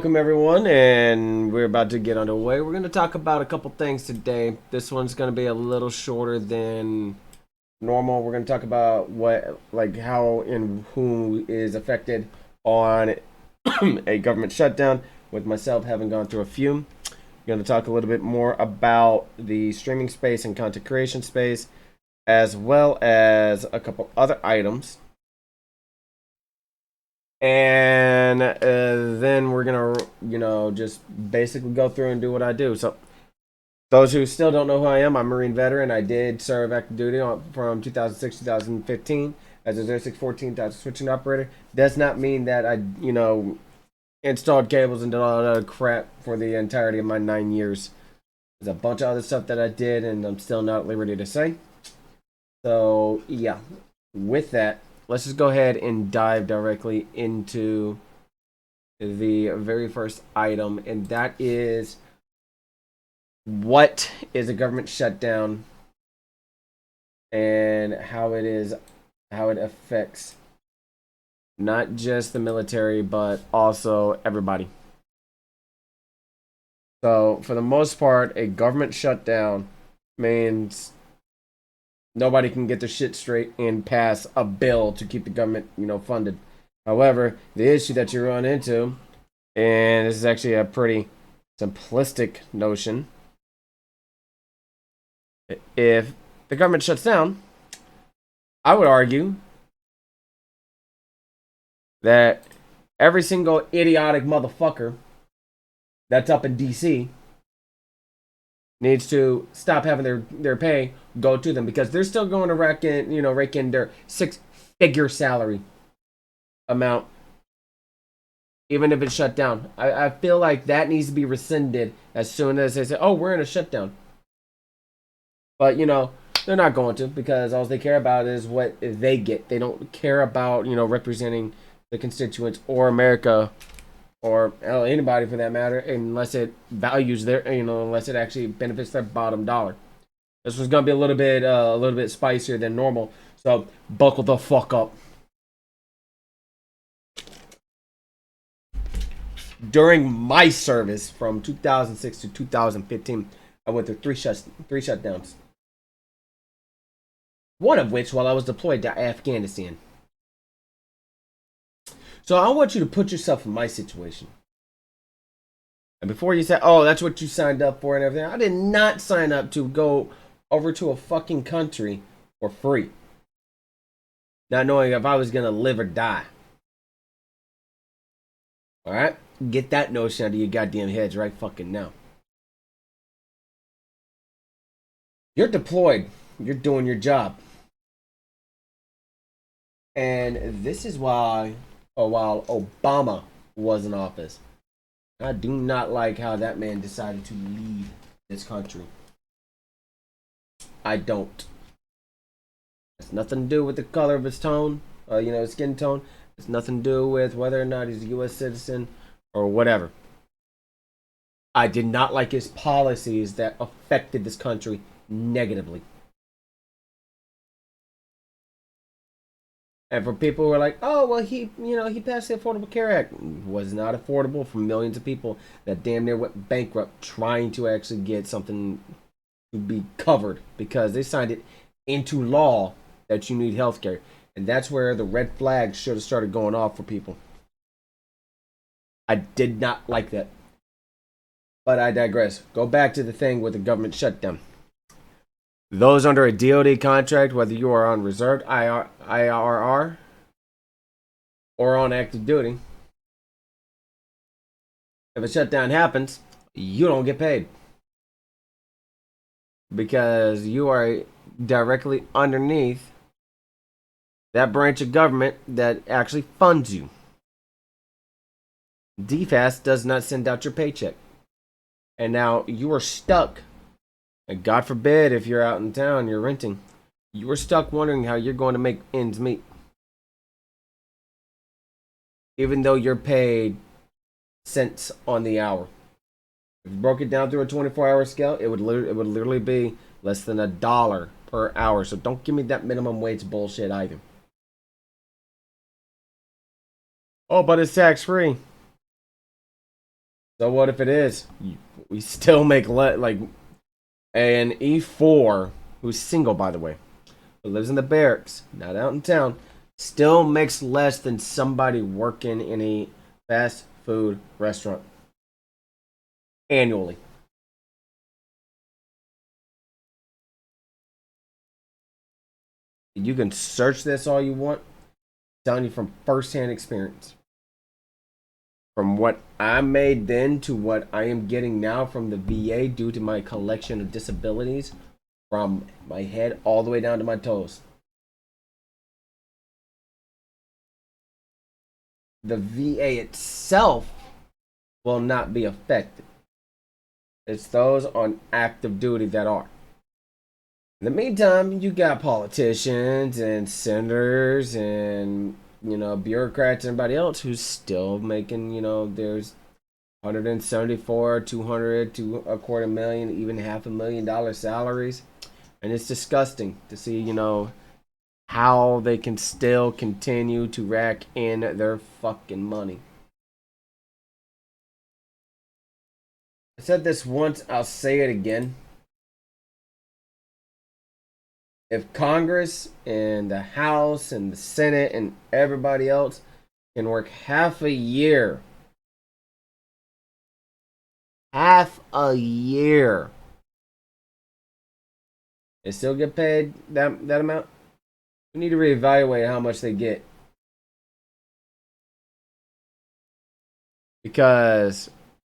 welcome everyone, and we're about to get underway. We're going to talk about a couple things today. This one's going to be a little shorter than normal. We're going to talk about how and who is affected on a government shutdown, with myself having gone through a few. We're going to talk a little bit more about the streaming space and content creation space, as well as a couple other items. And then we're gonna, just basically go through and do what I do. So, those who still don't know who I am, I'm a Marine veteran. I did serve active duty from 2006 to 2015 as a 0614 switching operator. Does not mean that I installed cables and did all that other crap for the entirety of my 9 years. There's a bunch of other stuff that I did, and I'm still not at liberty to say. So, yeah, with that, let's just go ahead and dive directly into the very first item, and that is, what is a government shutdown and how it affects not just the military but also everybody. So for the most part, a government shutdown means nobody can get their shit straight and pass a bill to keep the government, funded. However, the issue that you run into, and this is actually a pretty simplistic notion, if the government shuts down, I would argue that every single idiotic motherfucker that's up in DC needs to stop having their pay go to them, because they're still going to rake in their six-figure salary amount, even if it's shut down. I feel like that needs to be rescinded as soon as they say, oh, we're in a shutdown. But, they're not going to, because all they care about is what they get. They don't care about, representing the constituents or America, or anybody for that matter, unless it values unless it actually benefits their bottom dollar. This one's gonna be a little bit spicier than normal, so buckle the fuck up. During my service from 2006 to 2015, I went through three shutdowns. One of which while I was deployed to Afghanistan. So I want you to put yourself in my situation. And before you say, oh, that's what you signed up for and everything, I did not sign up to go over to a fucking country for free, not knowing if I was going to live or die. Alright? Get that notion out of your goddamn heads right fucking now. You're deployed. You're doing your job. And this is why, while Obama was in office, I do not like how that man decided to lead this country. I don't. It's nothing to do with the color of his tone, skin tone. It's nothing to do with whether or not he's a U.S. citizen or whatever. I did not like his policies that affected this country negatively. And for people who are like, oh, well, he passed the Affordable Care Act. It was not affordable for millions of people that damn near went bankrupt trying to actually get something to be covered, because they signed it into law that you need health care. And that's where the red flags should have started going off for people. I did not like that. But I digress. Go back to the thing with the government shutdown. Those under a DoD contract, whether you are on reserve IRR or on active duty, if a shutdown happens, you don't get paid, because you are directly underneath that branch of government that actually funds you. DFAS does not send out your paycheck. And now you are stuck. And God forbid, if you're out in town, you're renting, you are stuck wondering how you're going to make ends meet. Even though you're paid cents on the hour. If you broke it down through a 24-hour scale, it would literally be less than $1 per hour. So don't give me that minimum wage bullshit either. Oh, but it's tax free. So what if it is? We still make like an E4 who's single, by the way, who lives in the barracks, not out in town, still makes less than somebody working in a fast food restaurant annually. You can search this all you want. I'm telling you from firsthand experience. From what I made then to what I am getting now from the VA due to my collection of disabilities from my head all the way down to my toes. The VA itself will not be affected. It's those on active duty that are. In the meantime, you got politicians and senators and bureaucrats and everybody else who's still making there's 174, 200 to a quarter million, even $500,000 salaries, and it's disgusting to see how they can still continue to rack in their fucking money. I said this once, I'll say it again. If Congress and the House and the Senate and everybody else can work half a year, they still get paid that amount, we need to reevaluate how much they get. Because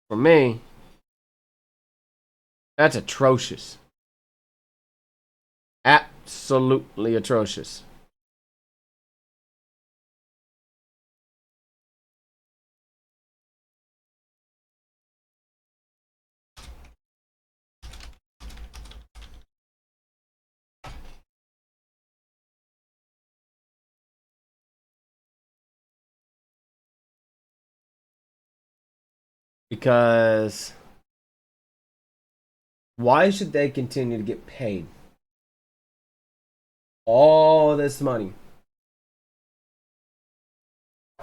for me, that's atrocious. Absolutely atrocious. Because why should they continue to get paid all this money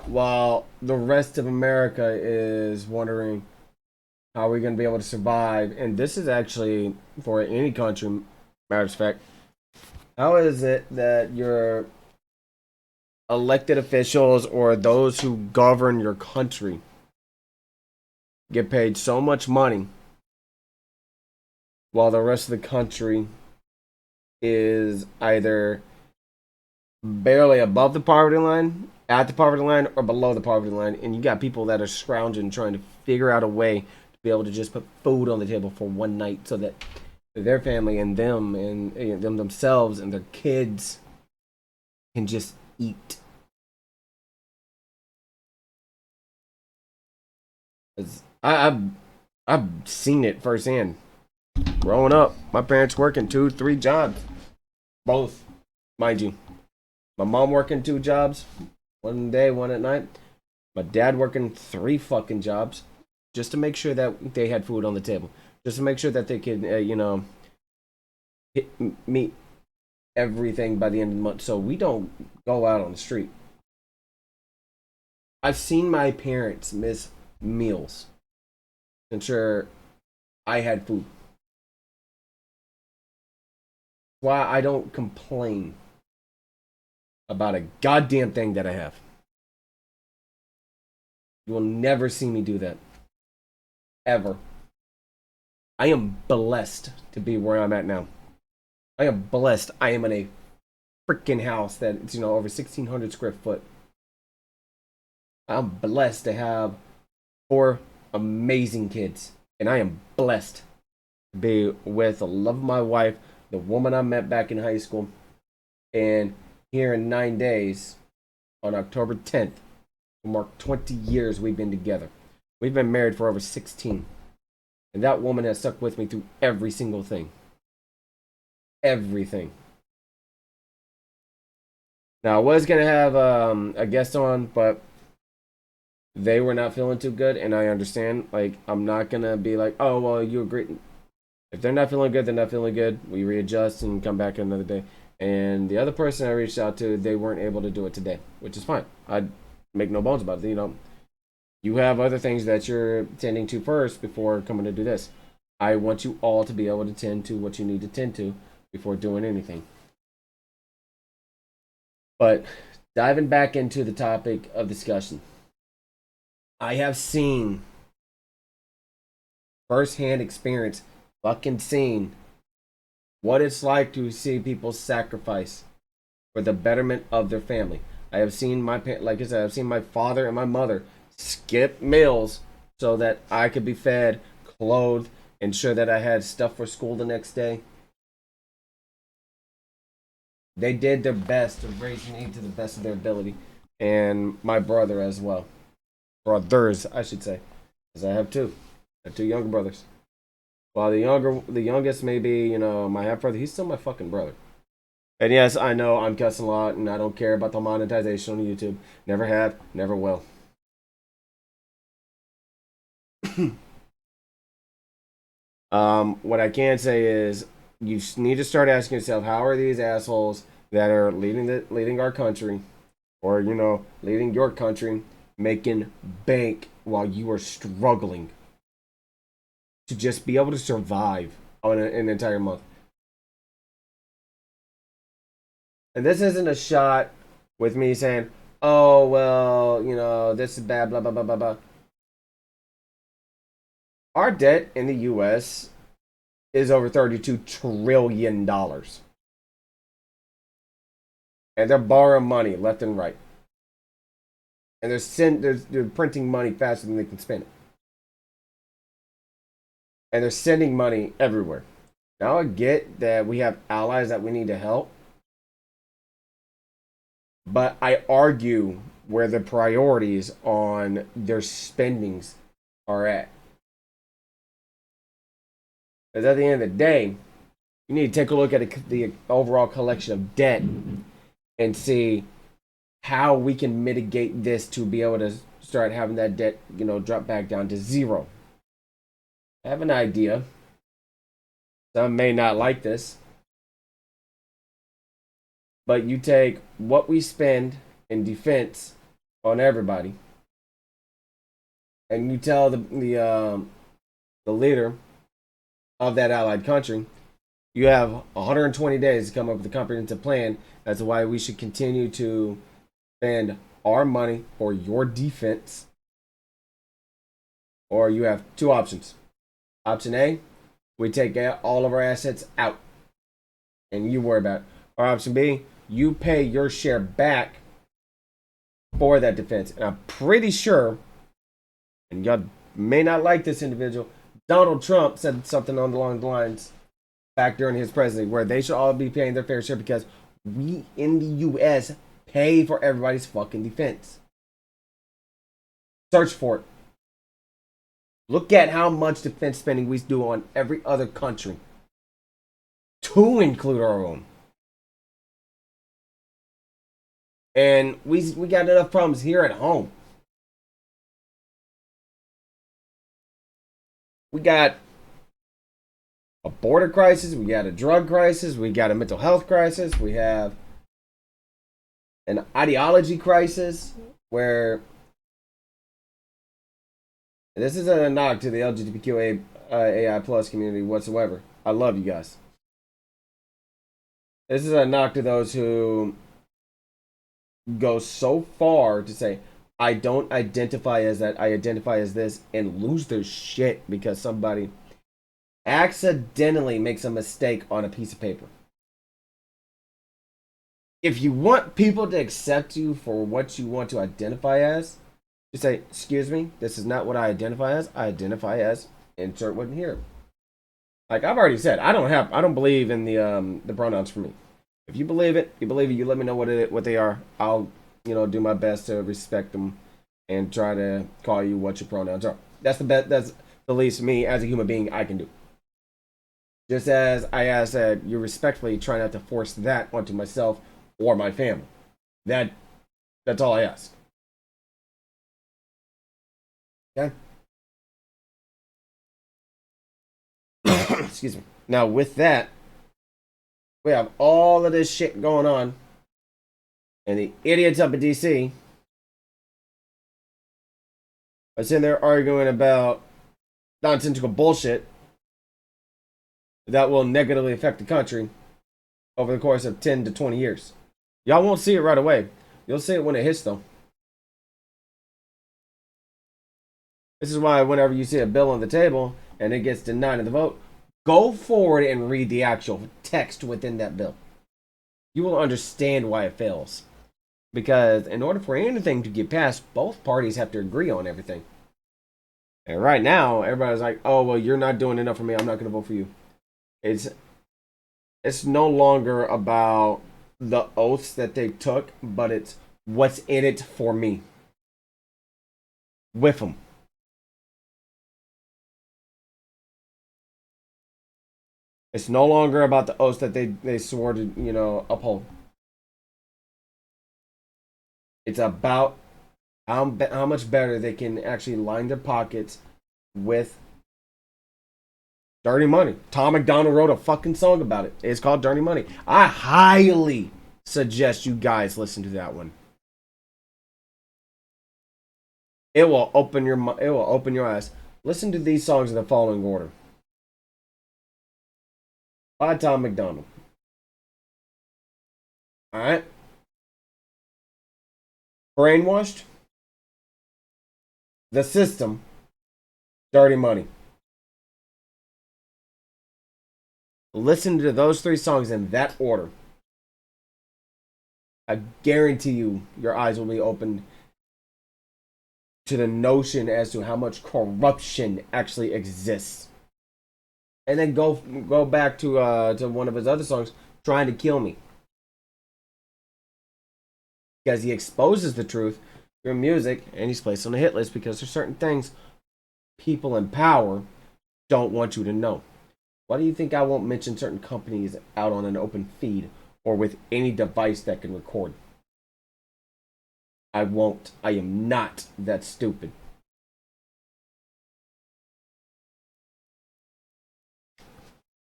while the rest of America is wondering how are we going to be able to survive? And this is actually for any country, matter of fact. How is it that your elected officials or those who govern your country get paid so much money while the rest of the country is either barely above the poverty line, at the poverty line, or below the poverty line, and you got people that are scrounging trying to figure out a way to be able to just put food on the table for one night so that their family and them and them themselves and their kids can just eat. I've seen it firsthand. Growing up, my parents working 2, 3 jobs, both, mind you. My mom working 2 jobs, one day, one at night. My dad working 3 fucking jobs, just to make sure that they had food on the table, just to make sure that they could, meet everything by the end of the month, so we don't go out on the street. I've seen my parents miss meals to ensure I had food. Why I don't complain about a goddamn thing that I have. You will never see me do that. Ever. I am blessed to be where I'm at now. I am blessed. I am in a freaking house that's, over 1,600 square foot. I'm blessed to have 4 amazing kids. And I am blessed to be with the love of my wife, the woman I met back in high school. And here in 9 days, on October 10th, will mark 20 years we've been together. We've been married for over 16. And that woman has stuck with me through every single thing. Everything. Now, I was going to have a guest on, but they were not feeling too good, and I understand. Like, I'm not going to be like, oh, well, you agree. If they're not feeling good, they're not feeling good. We readjust and come back another day. And the other person I reached out to, they weren't able to do it today, which is fine. I'd make no bones about it. You have other things that you're tending to first before coming to do this. I want you all to be able to tend to what you need to tend to before doing anything. But diving back into the topic of discussion, I have seen firsthand experience, fucking seen what it's like to see people sacrifice for the betterment of their family. I have seen like I said, I've seen my father and my mother skip meals so that I could be fed, clothed, ensure that I had stuff for school the next day. They did their best to raise me to the best of their ability, and my brother as well. Brothers, I should say, because I have two. I have two younger brothers. While the youngest may be, my half brother, he's still my fucking brother. And yes, I know I'm cussing a lot, and I don't care about the monetization on YouTube. Never have, never will. What I can say is you need to start asking yourself, how are these assholes that are leading our country, or leading your country, making bank while you are struggling to just be able to survive on an entire month? And this isn't a shot with me saying, oh, well, this is bad, blah, blah, blah, blah, blah. Our debt in the U.S. is over $32 trillion. And they're borrowing money left and right. And they're printing money faster than they can spend it. And they're sending money everywhere. Now I get that we have allies that we need to help. But I argue where the priorities on their spendings are at. Because at the end of the day, you need to take a look at the overall collection of debt and see how we can mitigate this to be able to start having that debt, drop back down to zero. I have an idea. Some may not like this. But you take what we spend in defense on everybody, and you tell the leader of that allied country, you have 120 days to come up with a comprehensive plan as to why we should continue to spend our money for your defense. Or you have two options. Option A, we take all of our assets out, and you worry about it. Or option B, you pay your share back for that defense. And I'm pretty sure, and y'all may not like this individual, Donald Trump said something along the lines back during his presidency where they should all be paying their fair share because we in the U.S. pay for everybody's fucking defense. Search for it. Look at how much defense spending we do on every other country, to include our own. And we got enough problems here at home. We got a border crisis, we got a drug crisis, we got a mental health crisis, we have an ideology crisis where this isn't a knock to the LGBTQA AI plus community whatsoever. I love you guys. This is a knock to those who go so far to say, I don't identify as that, I identify as this, and lose their shit because somebody accidentally makes a mistake on a piece of paper. If you want people to accept you for what you want to identify as, just say, excuse me, this is not what I identify as. I identify as insert one here. Like I've already said, I don't believe in the pronouns for me. If you believe it, you believe it. You let me know what they are. I'll do my best to respect them and try to call you what your pronouns are. That's the best. That's the least me as a human being I can do. Just as I ask that you respectfully try not to force that onto myself or my family. That's all I ask. Okay. Excuse me. Now with that, we have all of this shit going on, and the idiots up in DC are sitting there arguing about nonsensical bullshit that will negatively affect the country over the course of 10 to 20 years. Y'all won't see it right away. You'll see it when it hits, though. This is why whenever you see a bill on the table and it gets denied in the vote, go forward and read the actual text within that bill. You will understand why it fails. Because in order for anything to get passed, both parties have to agree on everything. And right now, everybody's like, oh, well, you're not doing enough for me. I'm not going to vote for you. It's no longer about the oaths that they took, but it's what's in it for me. With them. It's no longer about the oaths that they swore to, uphold. It's about how much better they can actually line their pockets with dirty money. Tom McDonald wrote a fucking song about it. It's called Dirty Money. I highly suggest you guys listen to that one. It will open your eyes. Listen to these songs in the following order. By Tom McDonald. Alright? Brainwashed. The System. Dirty Money. Listen to those three songs in that order. I guarantee you, your eyes will be opened to the notion as to how much corruption actually exists. And then go back to one of his other songs, Trying to Kill Me. Because he exposes the truth through music and he's placed on the hit list because there's certain things people in power don't want you to know. Why do you think I won't mention certain companies out on an open feed or with any device that can record? I won't. I am not that stupid.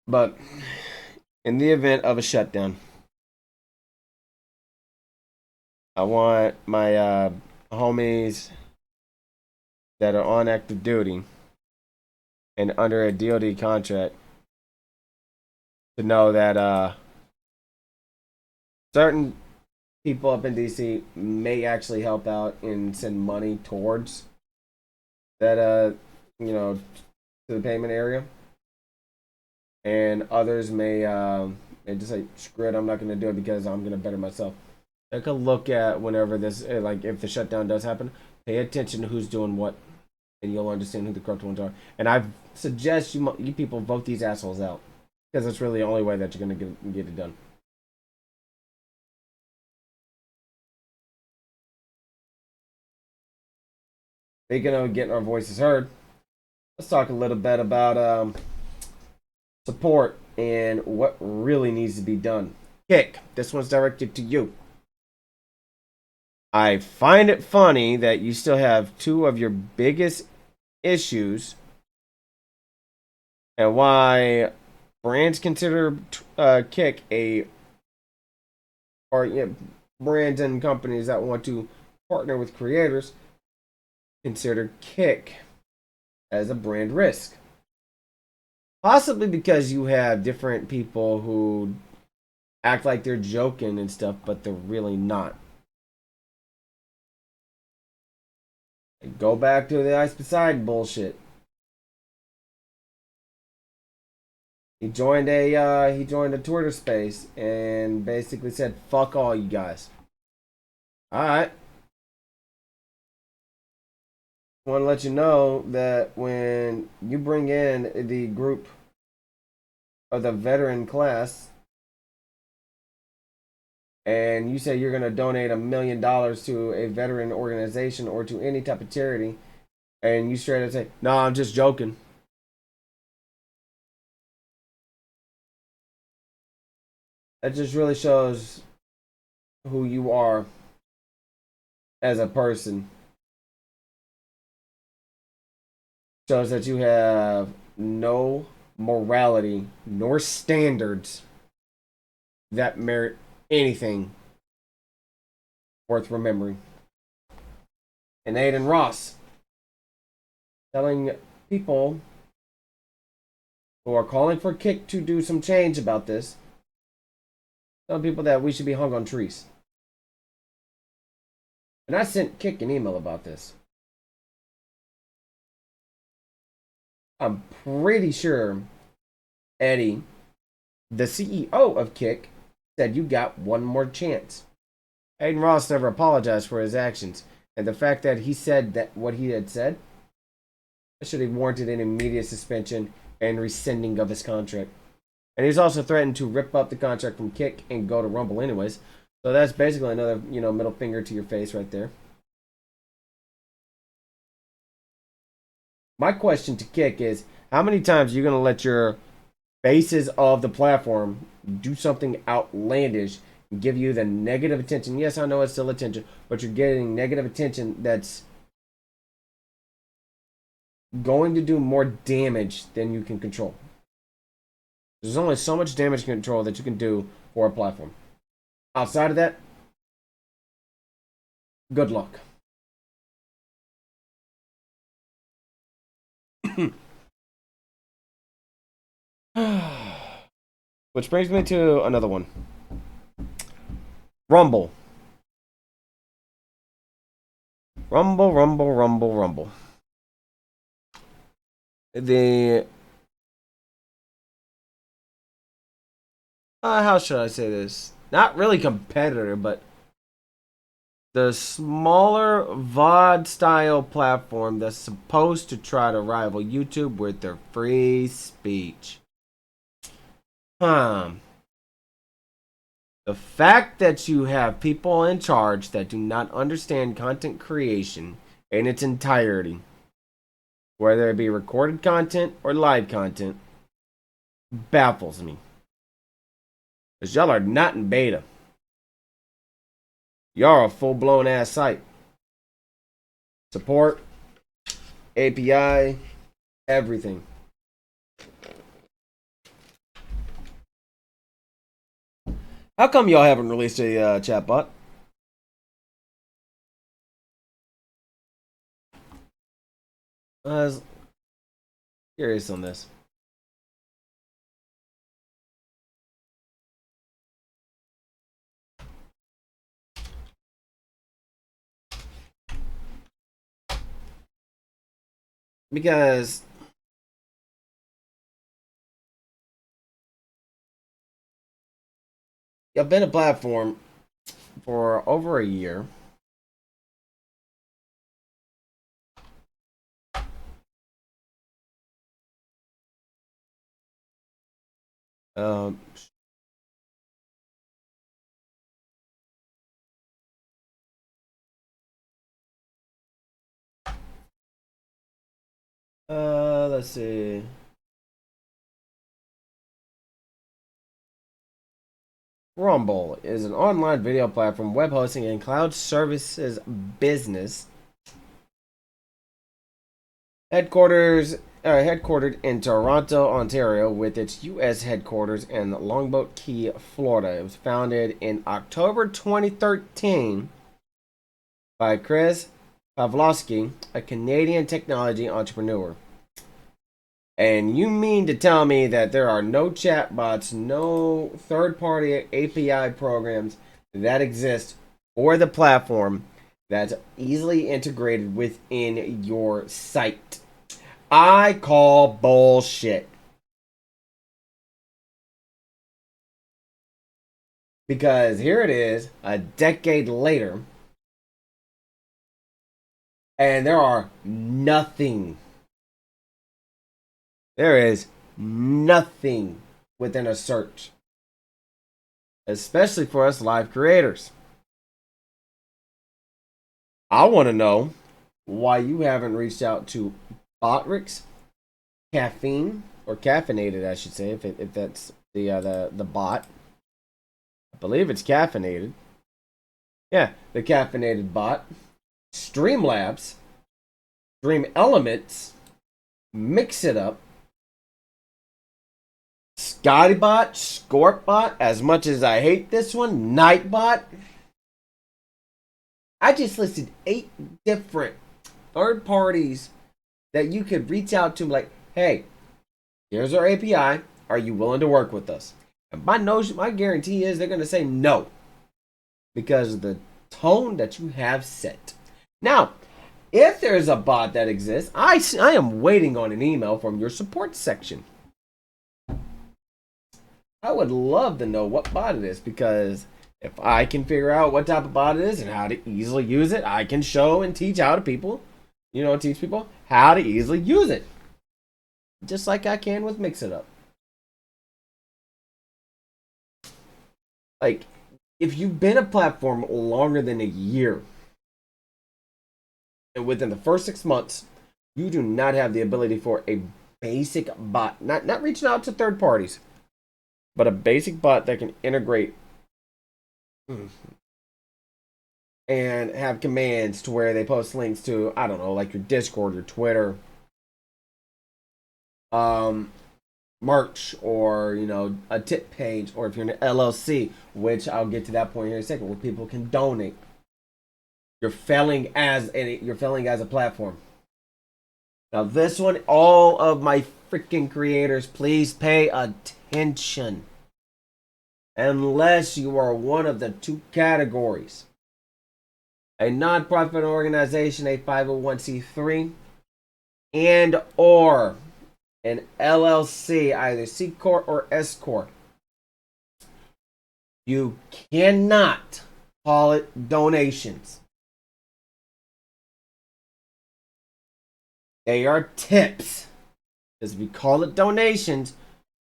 But in the event of a shutdown, I want my homies that are on active duty and under a DoD contract to know that certain people up in DC may actually help out and send money towards that to the payment area, and others may just say screw it, I'm not going to do it because I'm going to better myself. Take a look at whenever this if the shutdown does happen, pay attention to who's doing what, and you'll understand who the corrupt ones are. And I suggest you people vote these assholes out because it's really the only way that you're going to get it done. Speaking of getting our voices heard, let's talk a little bit about support and what really needs to be done. Kick, this one's directed to you. I find it funny that you still have two of your biggest issues and why brands consider Kick brands and companies that want to partner with creators consider Kick as a brand risk. Possibly because you have different people who act like they're joking and stuff, but they're really not. Go back to the Ice Poseidon bullshit. He joined a Twitter space and basically said, "Fuck all you guys." All right. I want to let you know that when you bring in the group of the veteran class and you say you're going to donate $1 million to a veteran organization or to any type of charity, and you straight up say, "No, I'm just joking," that just really shows who you are as a person. Shows that you have no morality nor standards that merit anything worth remembering. And Aiden Ross, telling people who are calling for Kick to do some change about this, telling people that we should be hung on trees. And I sent Kick an email about this. I'm pretty sure Eddie, the CEO of Kick, said you got one more chance. Aiden Ross never apologized for his actions, and the fact that he said that what he had said should have warranted an immediate suspension and rescinding of his contract. And he's also threatened to rip up the contract from Kick and go to Rumble anyways. So that's basically another, middle finger to your face right there. My question to Kick is, how many times are you going to let your faces of the platform do something outlandish and give you the negative attention? Yes, I know it's still attention, but you're getting negative attention that's going to do more damage than you can control. There's only so much damage control that you can do for a platform. Outside of that, good luck. Which brings me to another one. Rumble. Rumble. The how should I say this? Not really competitor, but the smaller VOD style platform that's supposed to try to rival YouTube with their free speech. The fact that you have people in charge that do not understand content creation in its entirety, whether it be recorded content or live content, baffles me. Because y'all are not in beta. Y'all are a full-blown ass site. Support, API, everything. How come y'all haven't released a chatbot? I was curious on this. Because I've been a platform for over a year. Let's see. Rumble is an online video platform, web hosting, and cloud services business. Headquartered in Toronto, Ontario, with its U.S. headquarters in Longboat Key, Florida. It was founded in October 2013 by Chris Pavlovski, a Canadian technology entrepreneur. And you mean to tell me that there are no chatbots, no third-party API programs that exist for the platform that's easily integrated within your site? I call bullshit. Because here it is, a decade later, and there are nothing. There is nothing within a search, especially for us live creators. I want to know why you haven't reached out to Botrix, Caffeine, or Caffeinated, I should say, if that's the bot. I believe it's Caffeinated. Yeah, the Caffeinated bot. Streamlabs, Dream Elements, Mix It Up, Scottybot, Scorpbot, as much as I hate this one, Nightbot. I just listed 8 different third parties that you could reach out to, like, hey, here's our API. Are you willing to work with us? And my guarantee is they're going to say no because of the tone that you have set. Now, if there's a bot that exists, I am waiting on an email from your support section. I would love to know what bot it is, because if I can figure out what type of bot it is and how to easily use it, I can show and teach people how to easily use it. Just like I can with Mix It Up. Like, if you've been a platform longer than a year, and within the first 6 months, you do not have the ability for a basic bot, not reaching out to third parties, but a basic bot that can integrate and have commands to where they post links to, I don't know, like your Discord, your Twitter, merch, or a tip page, or if you're an LLC, which I'll get to that point here in a second, where people can donate. You're failing as a platform. Now this one, all of my freaking creators, please pay attention. Unless you are one of the two categories: a nonprofit organization, a 501c3, and or an LLC, either C Corp or S Corp. You cannot call it donations. They are tips. Because if you call it donations,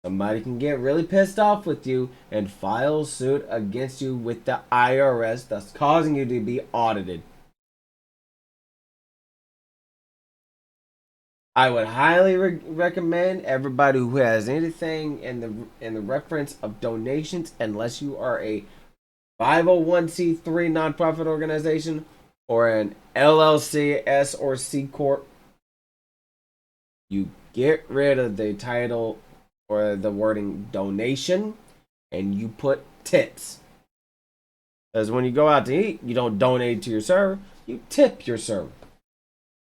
somebody can get really pissed off with you and file suit against you with the IRS, thus causing you to be audited. I would highly recommend everybody who has anything in the reference of donations, unless you are a 501c3 nonprofit organization or an LLC, S or C Corp, you get rid of the title or the wording donation and you put tips. Because when you go out to eat, you don't donate to your server, you tip your server.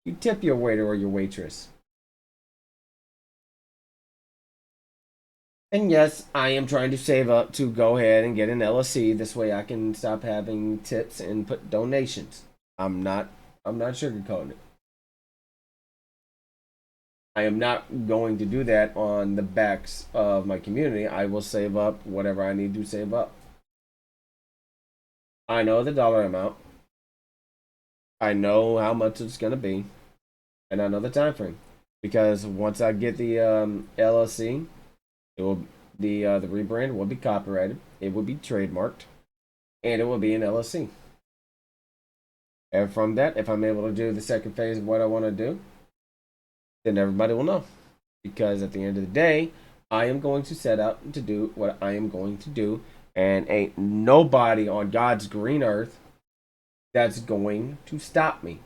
You tip your waiter or your waitress. And yes, I am trying to save up to go ahead and get an LLC. This way I can stop having tips and put donations. I'm not sugarcoating it. I am not going to do that on the backs of my community. I will save up whatever I need to save up. I know the dollar amount. I know how much it's going to be. And I know the time frame. Because once I get the LLC, the rebrand will be copyrighted. It will be trademarked. And it will be an LLC. And from that, if I'm able to do the second phase of what I want to do, then everybody will know. Because at the end of the day, I am going to set out to do what I am going to do. And ain't nobody on God's green earth that's going to stop me.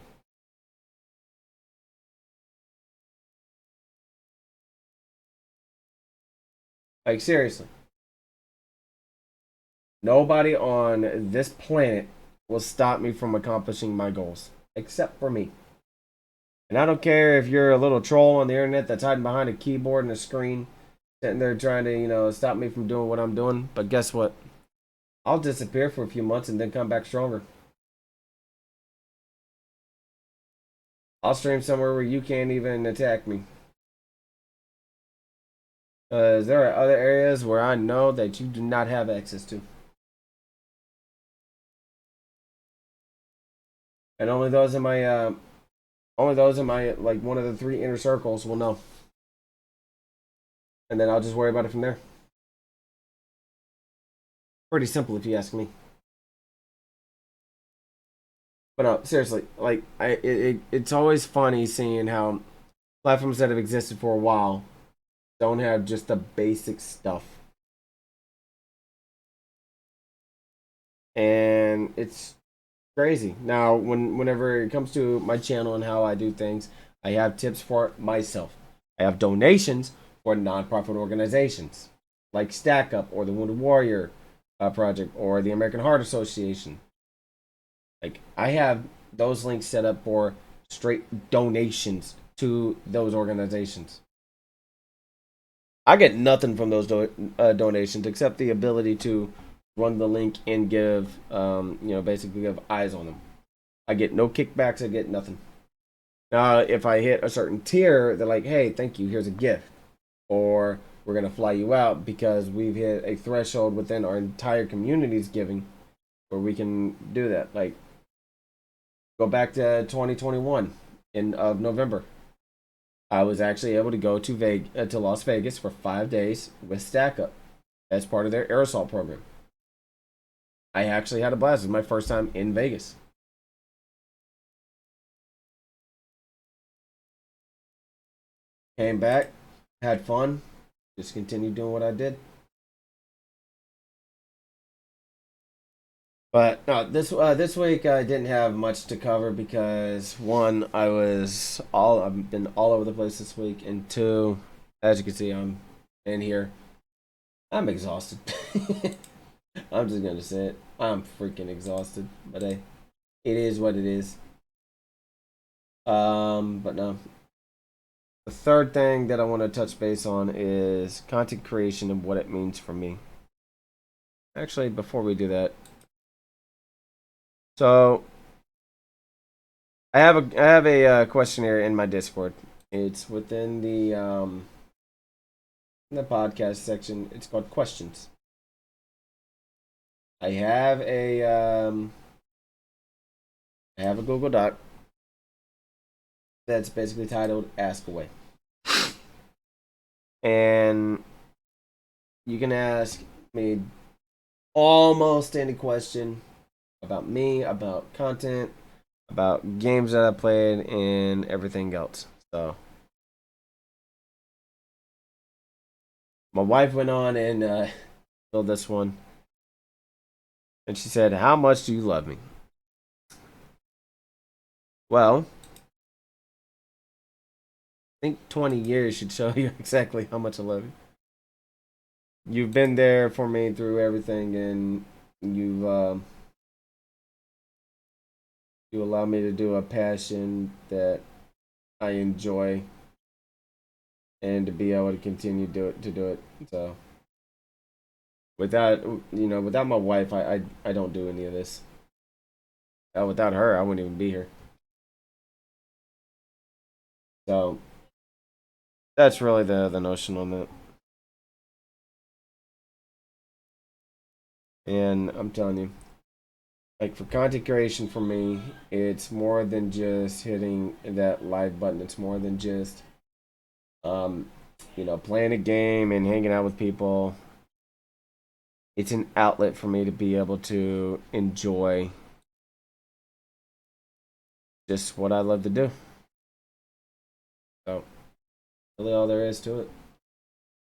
Like, seriously. Nobody on this planet will stop me from accomplishing my goals. Except for me. And I don't care if you're a little troll on the internet that's hiding behind a keyboard and a screen, sitting there trying to, stop me from doing what I'm doing. But guess what? I'll disappear for a few months and then come back stronger. I'll stream somewhere where you can't even attack me. There are other areas where I know that you do not have access to. And only those in my like one of the 3 inner circles will know. And then I'll just worry about it from there. Pretty simple if you ask me. But no, seriously, like it's always funny seeing how platforms that have existed for a while don't have just the basic stuff. And it's crazy. Now, whenever it comes to my channel and how I do things, I have tips for myself. I have donations for nonprofit organizations like Stack Up or the Wounded Warrior Project or the American Heart Association. Like, I have those links set up for straight donations to those organizations. I get nothing from those donations except the ability to run the link and give, basically give eyes on them. I get no kickbacks. I get nothing. Now, if I hit a certain tier, they're like, "Hey, thank you. Here's a gift," or "We're gonna fly you out because we've hit a threshold within our entire community's giving, where we can do that." Like, go back to 2021 of November. I was actually able to go to Las Vegas for 5 days with Stack Up as part of their aerosol program. I actually had a blast. It was my first time in Vegas. Came back, had fun, just continued doing what I did. But no, this week I didn't have much to cover because one, I've been all over the place this week, and two, as you can see, I'm in here. I'm exhausted. I'm just gonna say it. I'm freaking exhausted, but hey, it is what it is. But no. The third thing that I want to touch base on is content creation and what it means for me. Actually, before we do that, so I have a questionnaire in my Discord. It's within the podcast section. It's called questions. I have a Google Doc that's basically titled "Ask Away," and you can ask me almost any question about me, about content, about games that I played, and everything else. So, my wife went on and filled this one, and she said, "How much do you love me?" Well, I think 20 years should show you exactly how much I love you. You've been there for me through everything, and you allow me to do a passion that I enjoy, and to be able to continue to do it. So without my wife, I don't do any of this. Without her, I wouldn't even be here. So that's really the notion on that. And I'm telling you, like, for content creation for me, it's more than just hitting that like button. It's more than just um, playing a game and hanging out with people. It's an outlet for me to be able to enjoy just what I love to do. So, really all there is to it.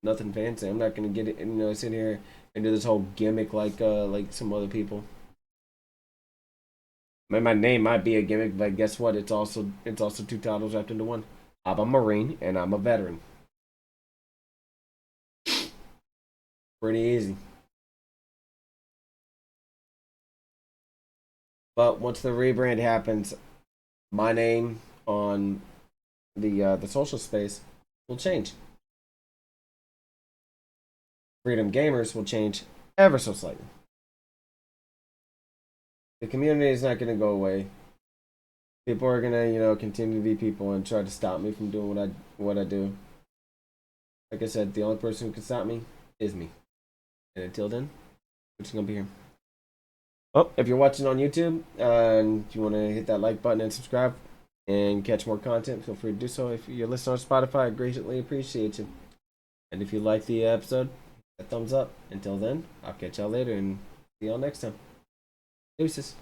Nothing fancy. I'm not gonna get it, sit here and do this whole gimmick like some other people. My name might be a gimmick, but guess what? It's also two titles wrapped into one. I'm a Marine and I'm a veteran. Pretty easy. But once the rebrand happens, my name on the social space will change. Freedom Gamers will change ever so slightly. The community is not going to go away. People are going to, continue to be people and try to stop me from doing what I do. Like I said, the only person who can stop me is me. And until then, I'm just going to be here. Oh, if you're watching on YouTube and you want to hit that like button and subscribe and catch more content, feel free to do so. If you're listening on Spotify, I greatly appreciate you. And if you like the episode, a thumbs up. Until then, I'll catch y'all later and see y'all next time. Deuces.